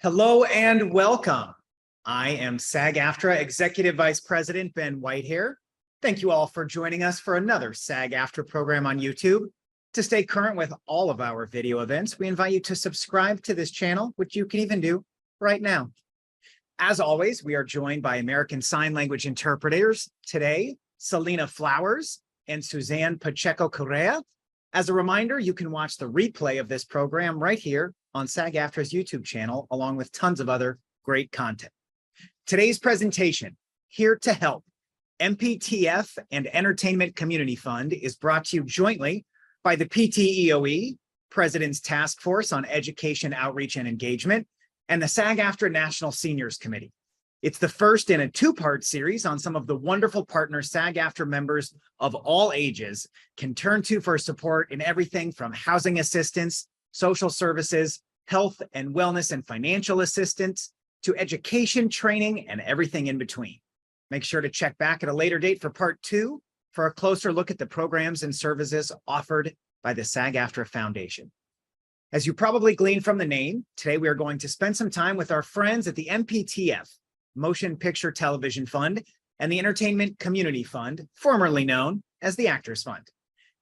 Hello and welcome. I am SAG-AFTRA Executive Vice President Ben Whitehair. Thank you all for joining us for another SAG-AFTRA program on YouTube. To stay current with all of our video events, we invite you to subscribe to this channel, which you can even do right now. As always, we are joined by American Sign Language interpreters today, Selena Flowers and Suzanne Pacheco Correa. As a reminder, you can watch the replay of this program right here on SAG-AFTRA's YouTube channel, along with tons of other great content. Today's presentation, Here to Help, MPTF and Entertainment Community Fund, is brought to you jointly by the PTEOE, President's Task Force on Education, Outreach, and Engagement, and the SAG-AFTRA National Seniors Committee. It's the first in a two-part series on some of the wonderful partners SAG-AFTRA members of all ages can turn to for support in everything from housing assistance, social services, health and wellness and financial assistance, to education, training, and everything in between. Make sure to check back at a later date for part 2 for a closer look at the programs and services offered by the SAG-AFTRA Foundation. As you probably gleaned from the name, today we are going to spend some time with our friends at the MPTF, Motion Picture Television Fund, and the Entertainment Community Fund, formerly known as the Actors Fund.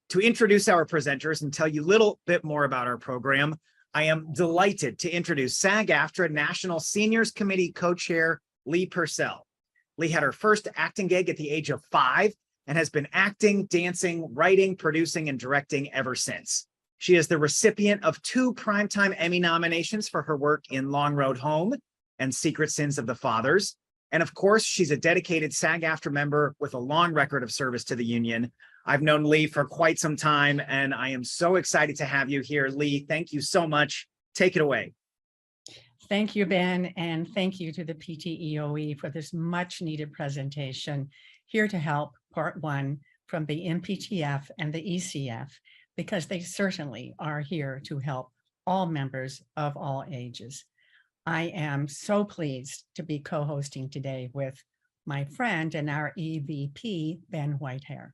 To introduce our presenters and tell you a little bit more about our program, I am delighted to introduce SAG-AFTRA National Seniors Committee Co-Chair Lee Purcell. Lee had her first acting gig at the age of 5 and has been acting, dancing, writing, producing, and directing ever since. She is the recipient of 2 Primetime Emmy nominations for her work in Long Road Home and Secret Sins of the Fathers. And of course, she's a dedicated SAG-AFTRA member with a long record of service to the union. I've known Lee for quite some time, and I am so excited to have you here. Lee, thank you so much. Take it away. Thank you, Ben, and thank you to the PTEOE for this much needed presentation, Here to Help, Part 1 from the MPTF and the ECF, because they certainly are here to help all members of all ages. I am so pleased to be co-hosting today with my friend and our EVP, Ben Whitehair.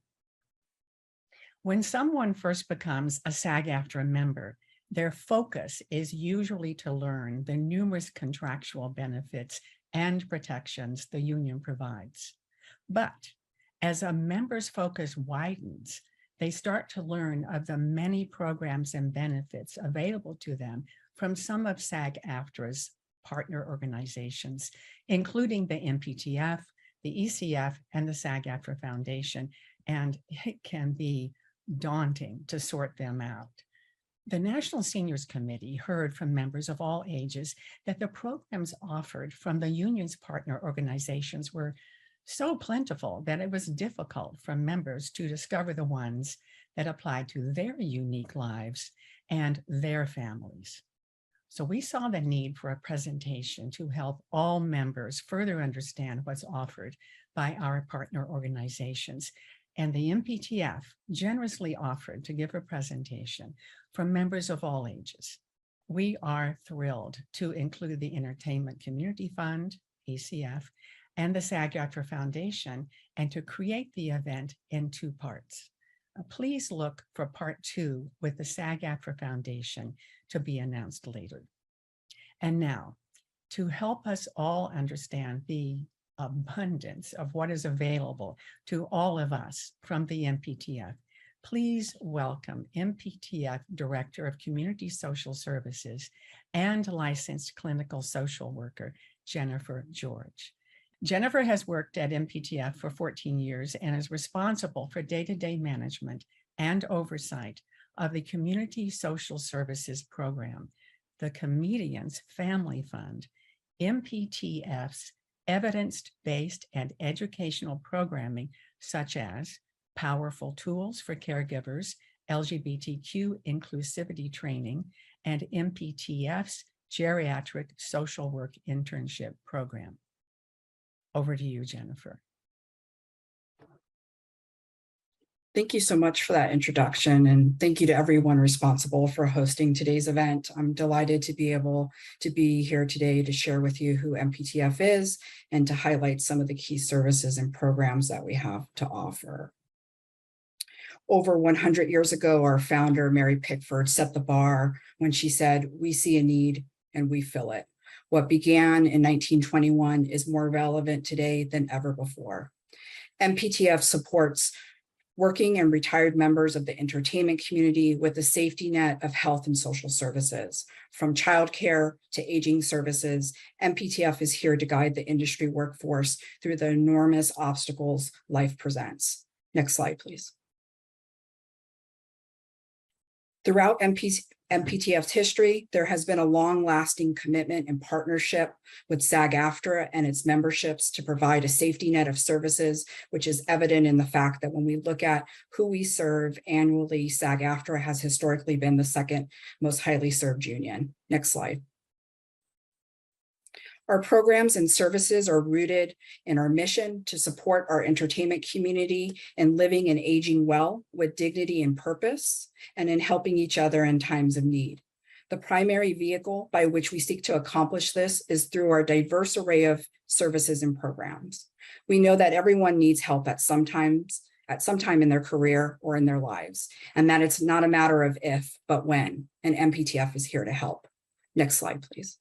When someone first becomes a SAG-AFTRA member, their focus is usually to learn the numerous contractual benefits and protections the union provides. But as a member's focus widens, they start to learn of the many programs and benefits available to them from some of SAG-AFTRA's partner organizations, including the MPTF, the ECF, and the SAG-AFTRA Foundation, and it can be daunting to sort them out. The National Seniors Committee heard from members of all ages that the programs offered from the union's partner organizations were so plentiful that it was difficult for members to discover the ones that applied to their unique lives and their families. So we saw the need for a presentation to help all members further understand what's offered by our partner organizations. And the MPTF generously offered to give a presentation from members of all ages. We are thrilled to include the Entertainment Community Fund, ECF, and the SAG-AFTRA Foundation, and to create the event in 2 parts. Please look for part 2 with the SAG-AFTRA Foundation to be announced later. And now, to help us all understand the abundance of what is available to all of us from the MPTF, please welcome MPTF Director of Community Social Services and licensed clinical social worker, Jennifer George. Jennifer has worked at MPTF for 14 years and is responsible for day-to-day management and oversight of the Community Social Services Program, the Comedians Family Fund, MPTF's evidence-based and educational programming, such as Powerful Tools for Caregivers, LGBTQ inclusivity training, and MPTF's Geriatric Social Work Internship Program. Over to you, Jennifer. Thank you so much for that introduction, and thank you to everyone responsible for hosting today's event. I'm delighted to be able to be here today to share with you who MPTF is and to highlight some of the key services and programs that we have to offer. Over 100 years ago, our founder, Mary Pickford, set the bar when she said, "We see a need and we fill it." What began in 1921 is more relevant today than ever before. MPTF supports working and retired members of the entertainment community with a safety net of health and social services. From childcare to aging services, MPTF is here to guide the industry workforce through the enormous obstacles life presents. Next slide, please. Throughout MPTF's history, there has been a long-lasting commitment and partnership with SAG-AFTRA and its memberships to provide a safety net of services, which is evident in the fact that when we look at who we serve annually, SAG-AFTRA has historically been the second most highly served union. Next slide. Our programs and services are rooted in our mission to support our entertainment community in living and aging well with dignity and purpose, and in helping each other in times of need. The primary vehicle by which we seek to accomplish this is through our diverse array of services and programs. We know that everyone needs help at some time in their career or in their lives, and that it's not a matter of if, but when, and MPTF is here to help. Next slide, please.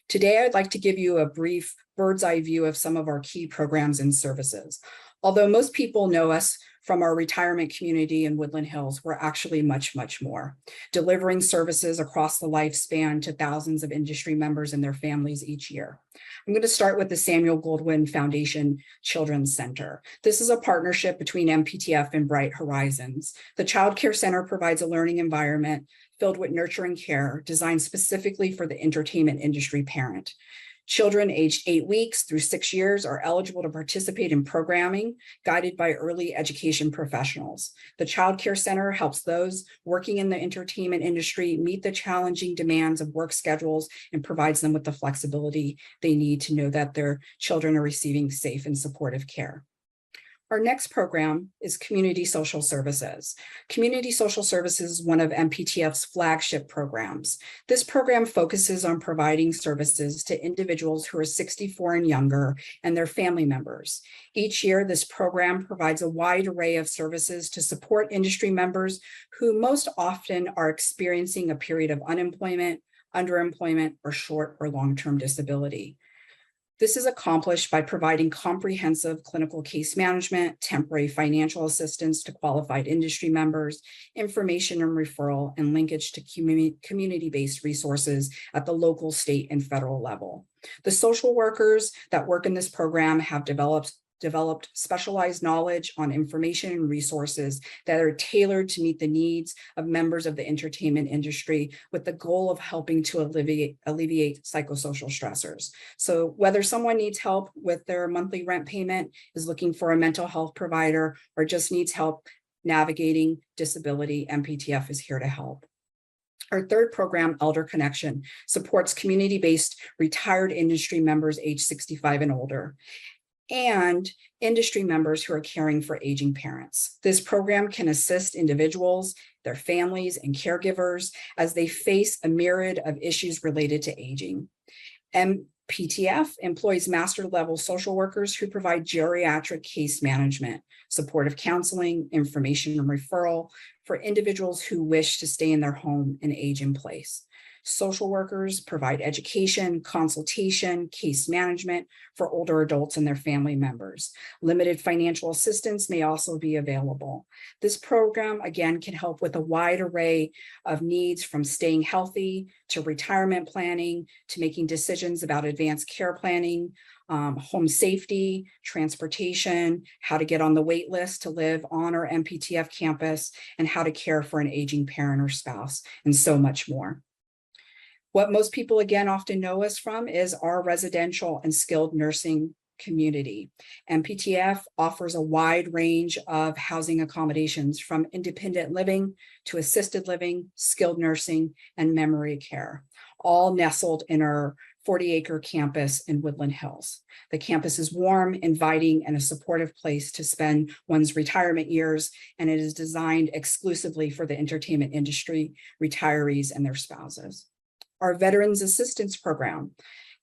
Today, I'd like to give you a brief bird's eye view of some of our key programs and services. Although most people know us from our retirement community in Woodland Hills, we're actually much, much more, delivering services across the lifespan to thousands of industry members and their families each year. I'm going to start with the Samuel Goldwyn Foundation Children's Center. This is a partnership between MPTF and Bright Horizons. The Child Care Center provides a learning environment filled with nurturing care designed specifically for the entertainment industry parent. Children aged 8 weeks through 6 years are eligible to participate in programming guided by early education professionals. The Child Care Center helps those working in the entertainment industry meet the challenging demands of work schedules and provides them with the flexibility they need to know that their children are receiving safe and supportive care. Our next program is Community Social Services. Community Social Services is one of MPTF's flagship programs. This program focuses on providing services to individuals who are 64 and younger and their family members. Each year, this program provides a wide array of services to support industry members who most often are experiencing a period of unemployment, underemployment, or short or long-term disability. This is accomplished by providing comprehensive clinical case management, temporary financial assistance to qualified industry members, information and referral, and linkage to community-based resources at the local, state, and federal level. The social workers that work in this program have developed specialized knowledge on information and resources that are tailored to meet the needs of members of the entertainment industry with the goal of helping to alleviate psychosocial stressors. So whether someone needs help with their monthly rent payment, is looking for a mental health provider, or just needs help navigating disability, MPTF is here to help. Our third program, Elder Connection, supports community-based retired industry members age 65 and older, and industry members who are caring for aging parents. This program can assist individuals, their families, and caregivers as they face a myriad of issues related to aging. MPTF employs master-level social workers who provide geriatric case management, supportive counseling, information and referral for individuals who wish to stay in their home and age in place. Social workers provide education, consultation, case management for older adults and their family members. Limited financial assistance may also be available. This program, again, can help with a wide array of needs, from staying healthy to retirement planning to making decisions about advanced care planning, home safety, transportation, how to get on the wait list to live on our MPTF campus, and how to care for an aging parent or spouse, and so much more. What most people, again, often know us from is our residential and skilled nursing community. MPTF offers a wide range of housing accommodations, from independent living to assisted living, skilled nursing, and memory care, all nestled in our 40-acre campus in Woodland Hills. The campus is warm, inviting, and a supportive place to spend one's retirement years, and it is designed exclusively for the entertainment industry, retirees, and their spouses. Our Veterans Assistance Program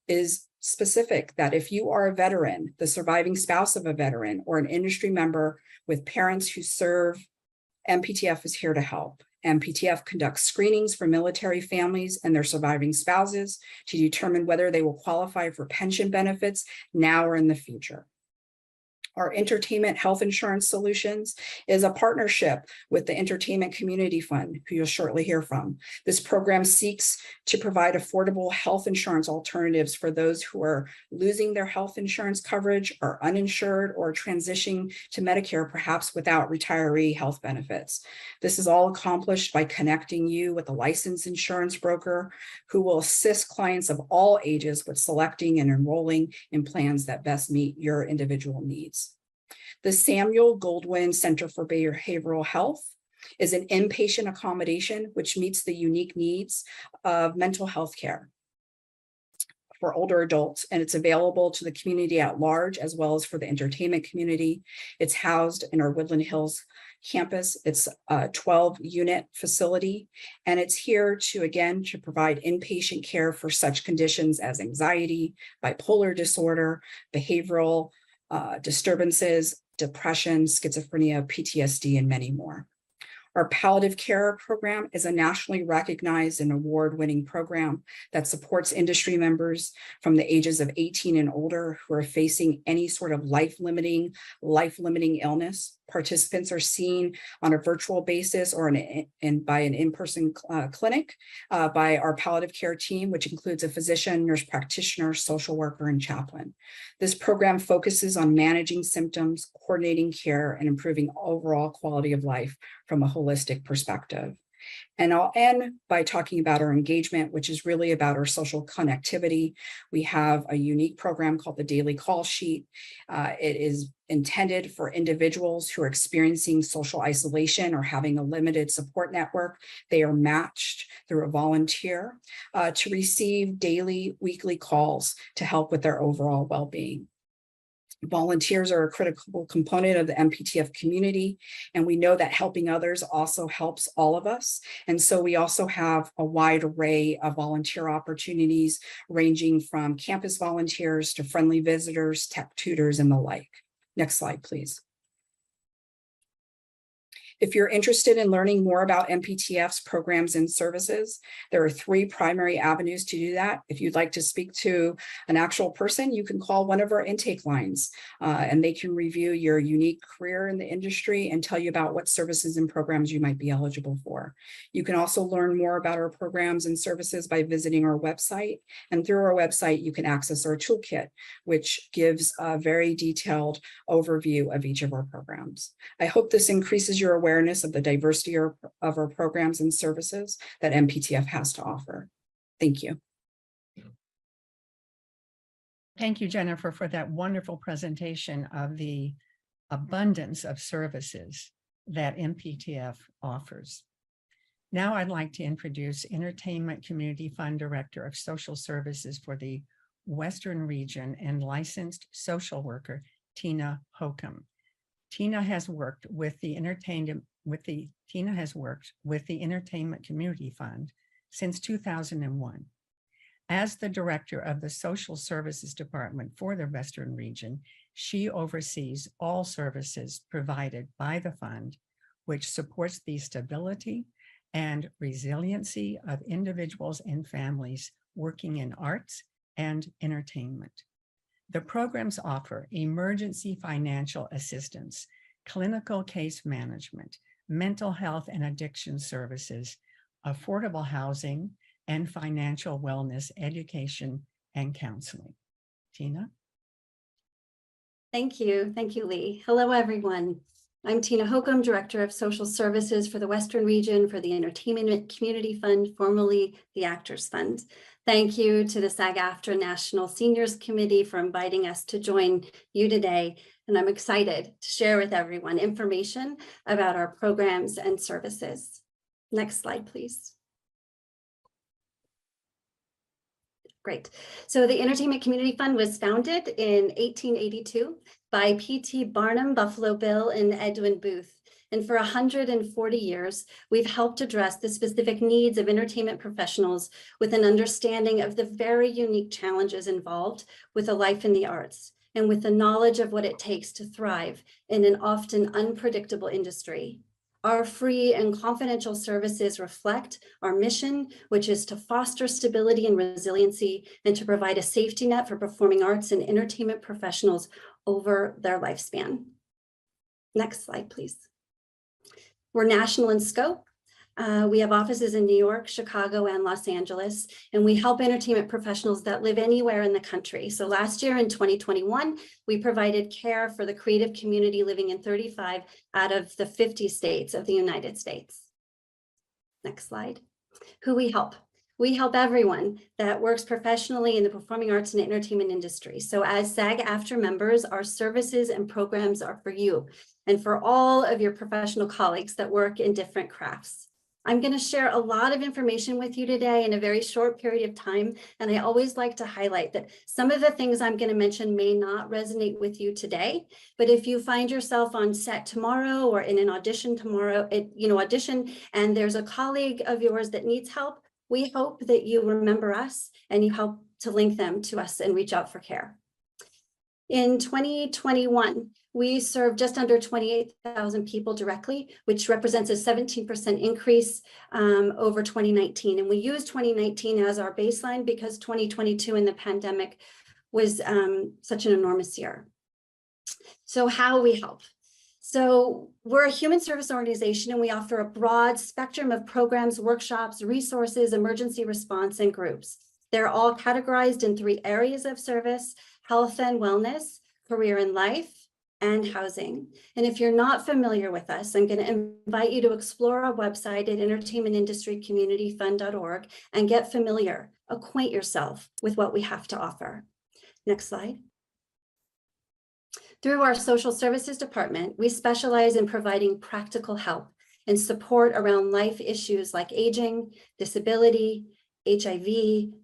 is specific that if you are a veteran, the surviving spouse of a veteran, or an industry member with parents who serve, MPTF is here to help. MPTF conducts screenings for military families and their surviving spouses to determine whether they will qualify for pension benefits now or in the future. Our Entertainment Health Insurance Solutions is a partnership with the Entertainment Community Fund, who you'll shortly hear from. This program seeks to provide affordable health insurance alternatives for those who are losing their health insurance coverage, are uninsured, or transitioning to Medicare, perhaps without retiree health benefits. This is all accomplished by connecting you with a licensed insurance broker who will assist clients of all ages with selecting and enrolling in plans that best meet your individual needs. The Samuel Goldwyn Center for Behavioral Health is an inpatient accommodation which meets the unique needs of mental health care for older adults, and it's available to the community at large as well as for the entertainment community. It's housed in our Woodland Hills campus. It's a 12-unit facility, and it's here to provide inpatient care for such conditions as anxiety, bipolar disorder, behavioral disturbances, depression, schizophrenia, PTSD, and many more. Our palliative care program is a nationally recognized and award-winning program that supports industry members from the ages of 18 and older who are facing any sort of life-limiting illness. Participants are seen on a virtual basis or by an in-person clinic by our palliative care team, which includes a physician, nurse practitioner, social worker, and chaplain. This program focuses on managing symptoms, coordinating care, and improving overall quality of life from a holistic perspective. And I'll end by talking about our engagement, which is really about our social connectivity. We have a unique program called the Daily Call Sheet. It is intended for individuals who are experiencing social isolation or having a limited support network. They are matched through a volunteer to receive daily, weekly calls to help with their overall well-being. Volunteers are a critical component of the MPTF community, and we know that helping others also helps all of us. And so we also have a wide array of volunteer opportunities, ranging from campus volunteers to friendly visitors, tech tutors, and the like. Next slide, please. If you're interested in learning more about MPTF's programs and services, there are 3 primary avenues to do that. If you'd like to speak to an actual person, you can call one of our intake lines and they can review your unique career in the industry and tell you about what services and programs you might be eligible for. You can also learn more about our programs and services by visiting our website. And through our website, you can access our toolkit, which gives a very detailed overview of each of our programs. I hope this increases your awareness of the diversity of our programs and services that MPTF has to offer. Thank you. Thank you, Jennifer, for that wonderful presentation of the abundance of services that MPTF offers. Now I'd like to introduce Entertainment Community Fund Director of Social Services for the Western Region and licensed social worker, Tina Holcomb. Tina has worked with the Entertainment Community Fund since 2001. As the director of the Social Services Department for the Western Region, she oversees all services provided by the fund, which supports the stability and resiliency of individuals and families working in arts and entertainment. The programs offer emergency financial assistance, clinical case management, mental health and addiction services, affordable housing, and financial wellness, education, and counseling. Tina? Thank you. Thank you, Lee. Hello, everyone. I'm Tina Holcomb, Director of Social Services for the Western Region for the Entertainment Community Fund, formerly the Actors Fund. Thank you to the SAG-AFTRA National Seniors Committee for inviting us to join you today. And I'm excited to share with everyone information about our programs and services. Next slide, please. Great. So the Entertainment Community Fund was founded in 1882 by P.T. Barnum, Buffalo Bill, and Edwin Booth. And for 140 years, we've helped address the specific needs of entertainment professionals with an understanding of the very unique challenges involved with a life in the arts and with the knowledge of what it takes to thrive in an often unpredictable industry. Our free and confidential services reflect our mission, which is to foster stability and resiliency and to provide a safety net for performing arts and entertainment professionals over their lifespan. Next slide, please. We're national in scope. We have offices in New York, Chicago, and Los Angeles, and we help entertainment professionals that live anywhere in the country. So last year in 2021, we provided care for the creative community living in 35 out of the 50 states of the United States. Next slide. Who we help. We help everyone that works professionally in the performing arts and entertainment industry. So as SAG-AFTRA members, our services and programs are for you and for all of your professional colleagues that work in different crafts. I'm going to share a lot of information with you today in a very short period of time. And I always like to highlight that some of the things I'm going to mention may not resonate with you today. But if you find yourself on set tomorrow or in an audition tomorrow, audition, and there's a colleague of yours that needs help, we hope that you remember us and you help to link them to us and reach out for care. In 2021, we served just under 28,000 people directly, which represents a 17% increase over 2019. And we use 2019 as our baseline because 2022 and the pandemic was such an enormous year. So how we help. So we're a human service organization and we offer a broad spectrum of programs, workshops, resources, emergency response, and groups. They're all categorized in 3 areas of service: health and wellness, career and life, and housing. And if you're not familiar with us, I'm going to invite you to explore our website at entertainmentindustrycommunityfund.org and get familiar, acquaint yourself with what we have to offer. Next slide. Through our social services department, we specialize in providing practical help and support around life issues like aging, disability, HIV,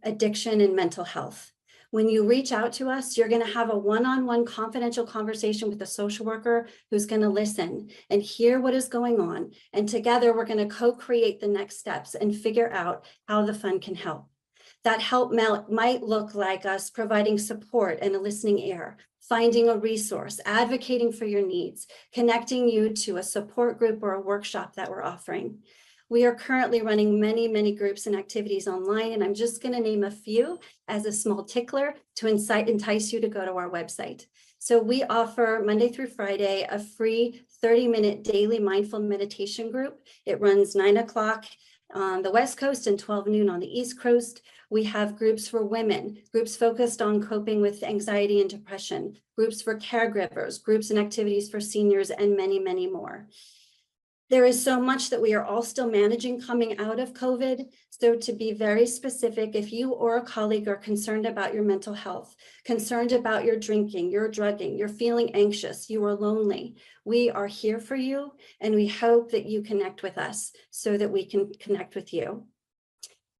addiction, and mental health. When you reach out to us, you're going to have a one-on-one confidential conversation with a social worker who's going to listen and hear what is going on. And together, we're going to co-create the next steps and figure out how the fund can help. That help might look like us providing support and a listening ear, finding a resource, advocating for your needs, connecting you to a support group or a workshop that we're offering. We are currently running many groups and activities online, and I'm just going to name a few as a small tickler to entice you to go to our website. So we offer Monday through Friday a free 30-minute daily mindful meditation group. It runs 9 o'clock on the West Coast and 12 noon on the East Coast. We have groups for women, groups focused on coping with anxiety and depression, groups for caregivers, groups and activities for seniors, and many more. There is so much that we are all still managing coming out of COVID. So to be very specific, if you or a colleague are concerned about your mental health, concerned about your drinking, your drugging, you're feeling anxious, you are lonely, we are here for you, and we hope that you connect with us so that we can connect with you.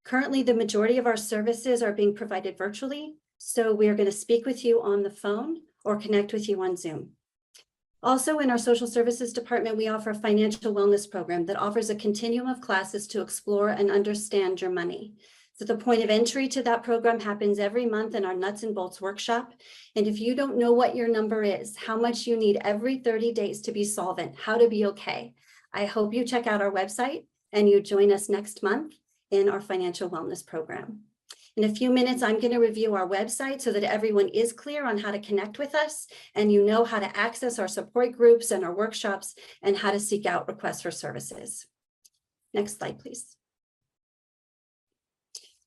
Currently, the majority of our services are being provided virtually, so we are going to speak with you on the phone or connect with you on Zoom. Also, in our social services department, we offer a financial wellness program that offers a continuum of classes to explore and understand your money. So the point of entry to that program happens every month in our nuts and bolts workshop. And if you don't know what your number is, how much you need every 30 days to be solvent, how to be okay, I hope you check out our website and you join us next month in our financial wellness program. In a few minutes, I'm going to review our website so that everyone is clear on how to connect with us and you know how to access our support groups and our workshops and how to seek out requests for services. Next slide, please.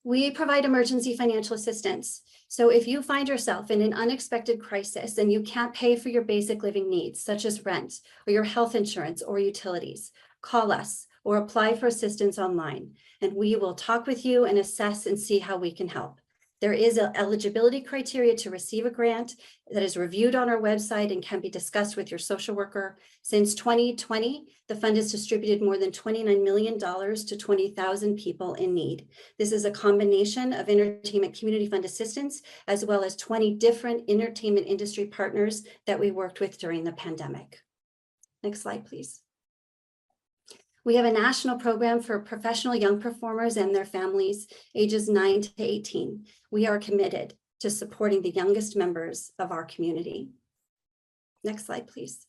We provide emergency financial assistance. So if you find yourself in an unexpected crisis and you can't pay for your basic living needs, such as rent or your health insurance or utilities, call us or apply for assistance online, and we will talk with you and assess and see how we can help. There is an eligibility criteria to receive a grant that is reviewed on our website and can be discussed with your social worker. Since 2020, the fund has distributed more than $29 million to 20,000 people in need. This is a combination of Entertainment Community Fund assistance, as well as 20 different entertainment industry partners that we worked with during the pandemic. Next slide, please. We have a national program for professional young performers and their families, ages 9 to 18. We are committed to supporting the youngest members of our community. Next slide, please.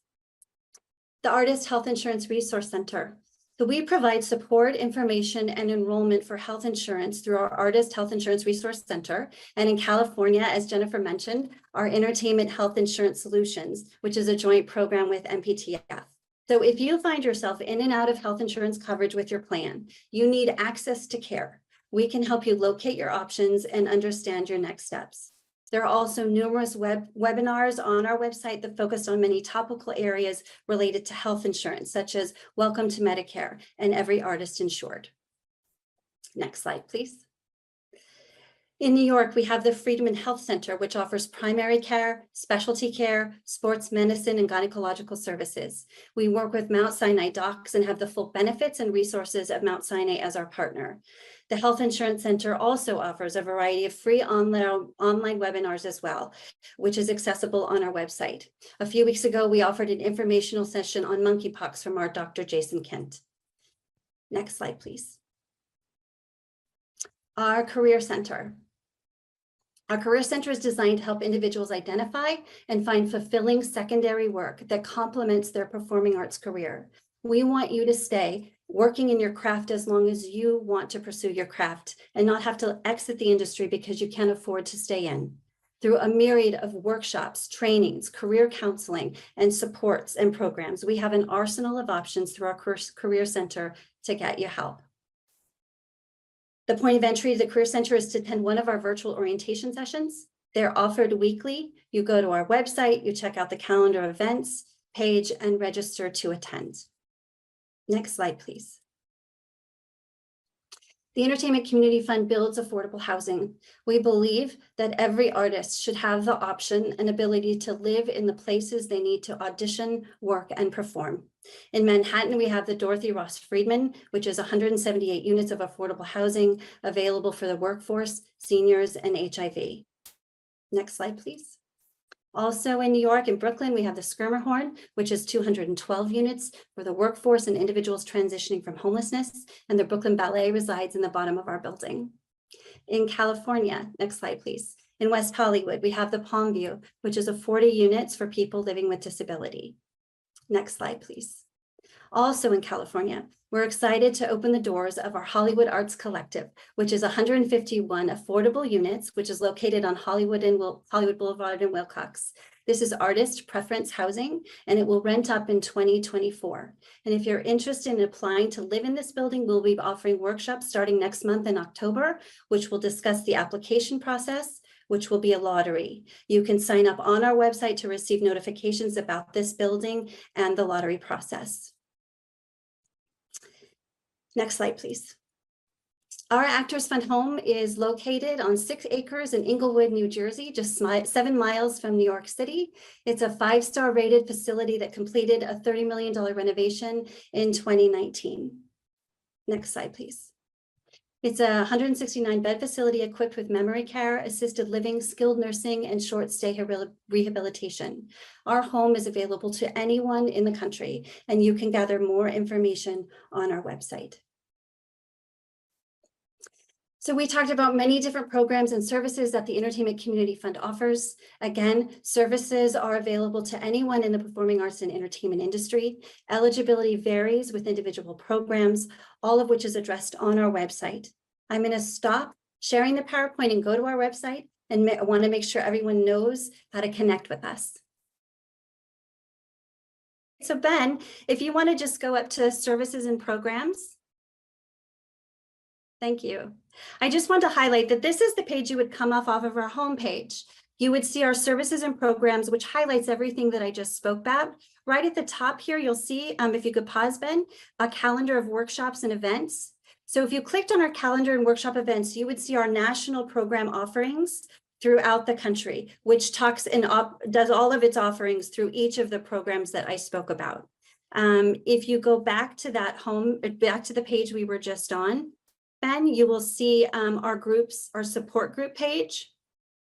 the Artist Health Insurance Resource Center. So we provide support, information, and enrollment for health insurance through our Artist Health Insurance Resource Center. And in California, as Jennifer mentioned, our Entertainment Health Insurance Solutions, which is a joint program with MPTF. So if you find yourself in and out of health insurance coverage with your plan, you need access to care. We can help you locate your options and understand your next steps. There are also numerous webinars on our website that focus on many topical areas related to health insurance, such as Welcome to Medicare and Every Artist Insured. Next slide, please. In New York, we have the Friedman Health Center, which offers primary care, specialty care, sports medicine, and gynecological services. We work with Mount Sinai docs and have the full benefits and resources of Mount Sinai as our partner. The Health Insurance Center also offers a variety of free online webinars as well, which is accessible on our website. A few weeks ago, we offered an informational session on monkeypox from our Dr. Jason Kent. Next slide, please. Our Career Center. Our Career Center is designed to help individuals identify and find fulfilling secondary work that complements their performing arts career. We want you to stay working in your craft as long as you want to pursue your craft and not have to exit the industry because you can't afford to stay in. Through a myriad of workshops, trainings, career counseling, and supports and programs, we have an arsenal of options through our Career Center to get you help. The point of entry to the Career Center is to attend one of our virtual orientation sessions. They're offered weekly. You go to our website, you check out the calendar of events page and register to attend. Next slide, please. The Entertainment Community Fund builds affordable housing. We believe that every artist should have the option and ability to live in the places they need to audition, work, and perform. In Manhattan, we have the Dorothy Ross Friedman, which is 178 units of affordable housing available for the workforce, seniors, and HIV. Next slide, please. Also in New York and Brooklyn, we have the Schermerhorn, which is 212 units for the workforce and individuals transitioning from homelessness, and the Brooklyn Ballet resides in the bottom of our building. In California, next slide, please. In West Hollywood, we have the Palmview, which is 40 units for people living with disability. Next slide, please. Also in California, we're excited to open the doors of our Hollywood Arts Collective, which is 151 affordable units, which is located on Hollywood Boulevard in Wilcox. This is artist preference housing, and it will rent up in 2024. And if you're interested in applying to live in this building, we'll be offering workshops starting next month in October, which will discuss the application process, which will be a lottery. You can sign up on our website to receive notifications about this building and the lottery process. Next slide, please. Our Actors Fund home is located on 6 acres in Englewood, New Jersey, just 7 miles from New York City. It's a 5-star rated facility that completed a $30 million renovation in 2019. Next slide, please. It's a 169 bed facility equipped with memory care, assisted living, skilled nursing, and short stay rehabilitation. Our home is available to anyone in the country, and you can gather more information on our website. So we talked about many different programs and services that the Entertainment Community Fund offers. Again, services are available to anyone in the performing arts and entertainment industry. Eligibility varies with individual programs, all of which is addressed on our website. I'm going to stop sharing the PowerPoint and go to our website, and I want to make sure everyone knows how to connect with us. So Ben, if you want to just go up to services and programs. Thank you. I just want to highlight that this is the page you would come off of our homepage. You would see our services and programs, which highlights everything that I just spoke about. Right at the top here, you'll see, if you could pause, Ben, a calendar of workshops and events. So if you clicked on our calendar and workshop events, you would see our national program offerings throughout the country, which talks and does all of its offerings through each of the programs that I spoke about. If you go back to that back to the page we were just on, Ben, you will see our groups, our support group page.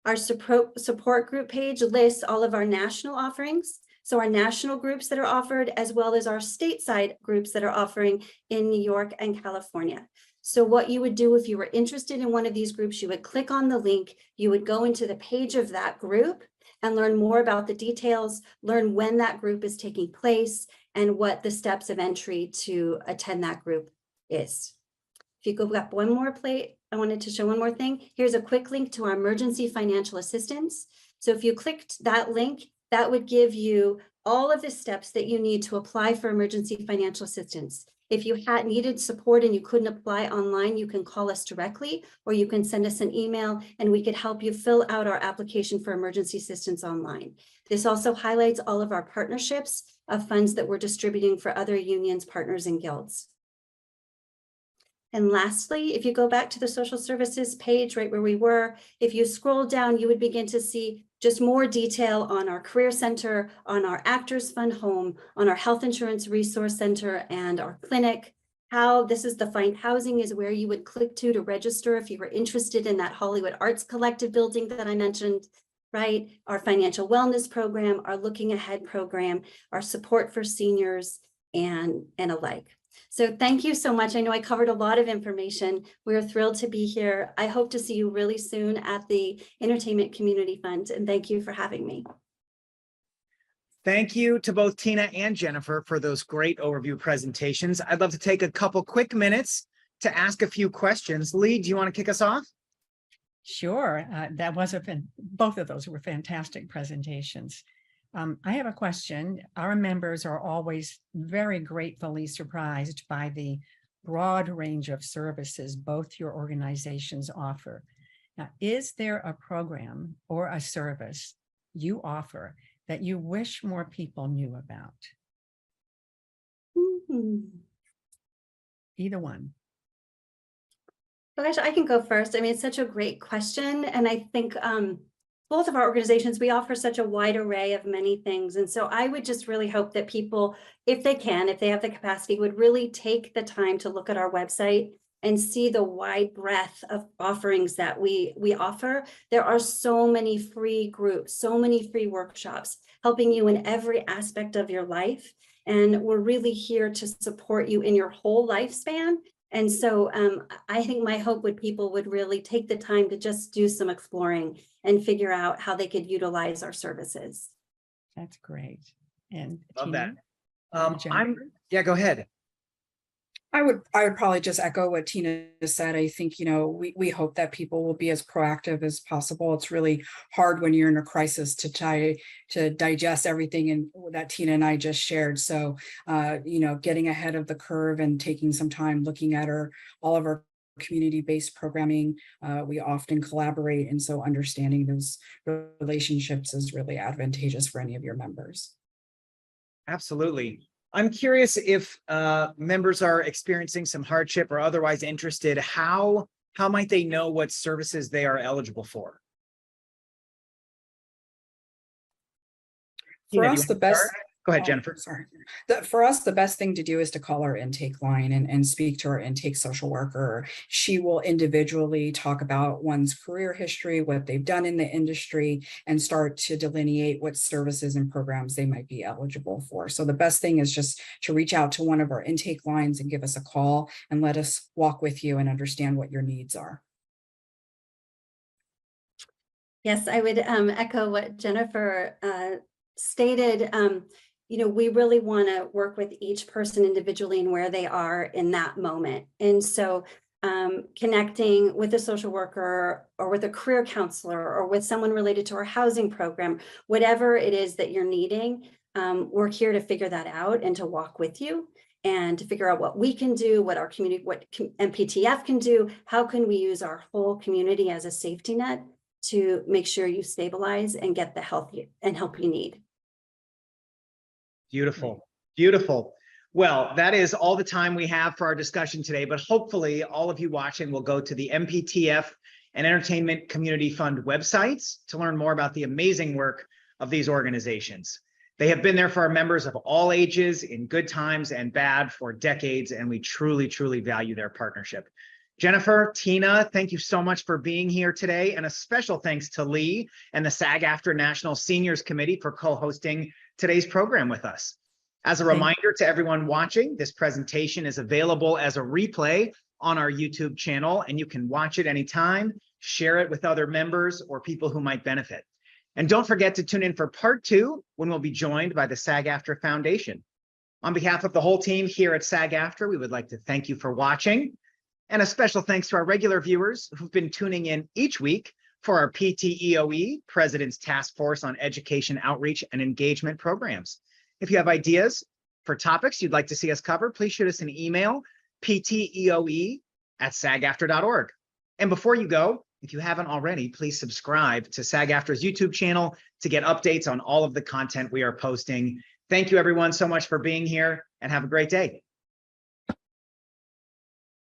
Our support group page lists all of our national offerings. So our national groups that are offered, as well as our stateside groups that are offering in New York and California. So what you would do if you were interested in one of these groups, you would click on the link, you would go into the page of that group and learn more about the details, learn when that group is taking place, and what the steps of entry to attend that group is. If you go up one more plate, I wanted to show one more thing. Here's a quick link to our emergency financial assistance. So if you clicked that link, that would give you all of the steps that you need to apply for emergency financial assistance. If you had needed support and you couldn't apply online, you can call us directly, or you can send us an email and we could help you fill out our application for emergency assistance online. This also highlights all of our partnerships of funds that we're distributing for other unions, partners, and guilds. And lastly, if you go back to the social services page, right where we were, if you scroll down, you would begin to see just more detail on our Career Center, on our Actors Fund Home, on our Health Insurance Resource Center, and our clinic. How this is the Find Housing is where you would click to register if you were interested in that Hollywood Arts Collective building that I mentioned, right? Our financial wellness program, our Looking Ahead program, our support for seniors, and alike. So thank you so much. I know I covered a lot of information. We're thrilled to be here. I hope to see you really soon at the Entertainment Community Fund, and thank you for having me. Thank you to both Tina and Jennifer for those great overview presentations. I'd love to take a couple quick minutes to ask a few questions. Lee, do you want to kick us off? Sure, both of those were fantastic presentations. I have a question. Our members are always very gratefully surprised by the broad range of services both your organizations offer. Now, is there a program or a service you offer that you wish more people knew about? Either one. Gosh, I can go first. I mean, it's such a great question. And I think both of our organizations, we offer such a wide array of many things. And so I would just really hope that people, if they have the capacity, would really take the time to look at our website and see the wide breadth of offerings that we offer. There are so many free groups, so many free workshops helping you in every aspect of your life. And we're really here to support you in your whole lifespan. And so I think my hope would people would really take the time to just do some exploring and figure out how they could utilize our services. That's great. And Love that. Jennifer? Yeah, go ahead. I would probably just echo what Tina said. I think, we hope that people will be as proactive as possible. It's really hard when you're in a crisis to try to digest everything that Tina and I just shared. So, getting ahead of the curve and taking some time looking at all of our community-based programming, we often collaborate. And so understanding those relationships is really advantageous for any of your members. Absolutely. I'm curious if members are experiencing some hardship or otherwise interested, how might they know what services they are eligible for? For us, the best. Go ahead, Jennifer. Sorry. For us, the best thing to do is to call our intake line and speak to our intake social worker. She will individually talk about one's career history, what they've done in the industry, and start to delineate what services and programs they might be eligible for. So the best thing is just to reach out to one of our intake lines and give us a call and let us walk with you and understand what your needs are. Yes, I would echo what Jennifer stated. We really want to work with each person individually and where they are in that moment. And so connecting with a social worker or with a career counselor or with someone related to our housing program, whatever it is that you're needing, we're here to figure that out and to walk with you and to figure out what we can do, what our community, what MPTF can do, how can we use our whole community as a safety net to make sure you stabilize and get the help you need. Beautiful, beautiful. Well, that is all the time we have for our discussion today, but hopefully all of you watching will go to the MPTF and Entertainment Community Fund websites to learn more about the amazing work of these organizations. They have been there for our members of all ages in good times and bad for decades, and we truly, truly value their partnership. Jennifer, Tina, thank you so much for being here today, and a special thanks to Lee and the SAG-AFTRA National Seniors Committee for co-hosting today's program with us. As a reminder to everyone watching, this presentation is available as a replay on our YouTube channel, and you can watch it anytime, share it with other members or people who might benefit. And don't forget to tune in for part 2 when we'll be joined by the SAG-AFTRA Foundation. On behalf of the whole team here at SAG-AFTRA, we would like to thank you for watching. And a special thanks to our regular viewers who've been tuning in each week for our PTEOE, President's Task Force on Education Outreach and Engagement programs. If you have ideas for topics you'd like to see us cover, please shoot us an email, pteoe@sagaftra.org. And before you go, if you haven't already, please subscribe to SAG-AFTRA's YouTube channel to get updates on all of the content we are posting. Thank you everyone so much for being here and have a great day.